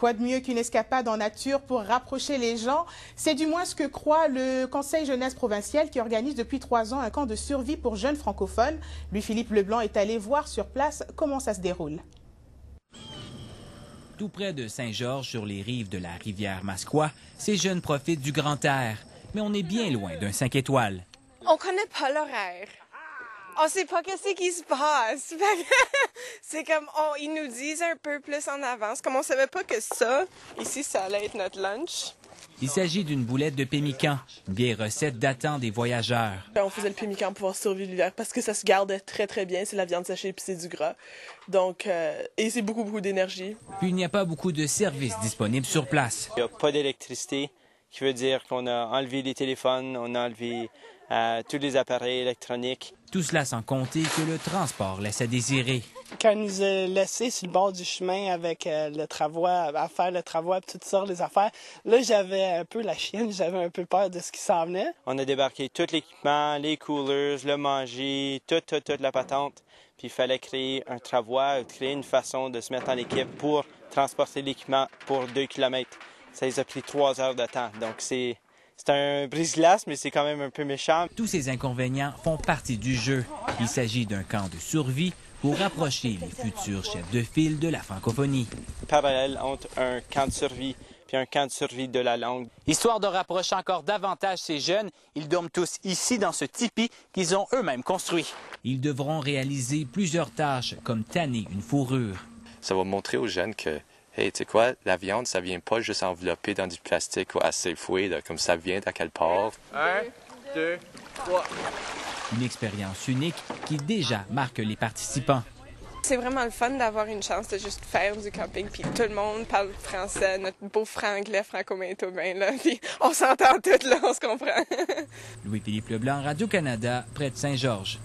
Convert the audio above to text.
Quoi de mieux qu'une escapade en nature pour rapprocher les gens? C'est du moins ce que croit le Conseil jeunesse provincial qui organise depuis 3 ans un camp de survie pour jeunes francophones. Louis-Philippe Leblanc est allé voir sur place comment ça se déroule. Tout près de Saint-Georges, sur les rives de la rivière Mascouat, ces jeunes profitent du grand air. Mais on est bien loin d'un 5 étoiles. On connaît pas l'horaire. On sait pas qu'est-ce qui se passe. C'est comme, ils nous disent un peu plus en avance. Comme on savait pas que ça, ici, ça allait être notre lunch. Il s'agit d'une boulette de pémican, une vieille recette datant des voyageurs. On faisait le pémican pour pouvoir survivre l'hiver parce que ça se gardait très très bien. C'est la viande séchée puis c'est du gras. Donc, et c'est beaucoup d'énergie. Puis il n'y a pas beaucoup de services disponibles sur place. Il n'y a pas d'électricité, qui veut dire qu'on a enlevé les téléphones, on a enlevé tous les appareils électroniques. Tout cela sans compter que le transport laisse à désirer. Quand ils nous a laissés sur le bord du chemin avec le travois, à faire le travois et toutes sortes des affaires, là, j'avais un peu la chienne, j'avais un peu peur de ce qui s'en venait. On a débarqué tout l'équipement, les coolers, le manger, toute la patente. Puis il fallait créer un travois, créer une façon de se mettre en équipe pour transporter l'équipement pour 2 kilomètres. Ça les a pris 3 heures de temps, donc c'est un brise-glace, mais c'est quand même un peu méchant. Tous ces inconvénients font partie du jeu. Il s'agit d'un camp de survie pour rapprocher les futurs chefs de file de la francophonie. Parallèle entre un camp de survie puis un camp de survie de la langue. Histoire de rapprocher encore davantage ces jeunes, ils dorment tous ici dans ce tipi qu'ils ont eux-mêmes construit. Ils devront réaliser plusieurs tâches comme tanner une fourrure. Ça va montrer aux jeunes que hey, tu sais quoi, la viande, ça vient pas juste enveloppée dans du plastique ou assez fouet, là, comme ça vient d'à quelle part. 1, 2, 3. Une expérience unique qui déjà marque les participants. C'est vraiment le fun d'avoir une chance de juste faire du camping, puis tout le monde parle français, notre beau franglais franco-manitobain, là, puis on s'entend tous, là, on se comprend. Louis-Philippe Leblanc, Radio-Canada, près de Saint-Georges.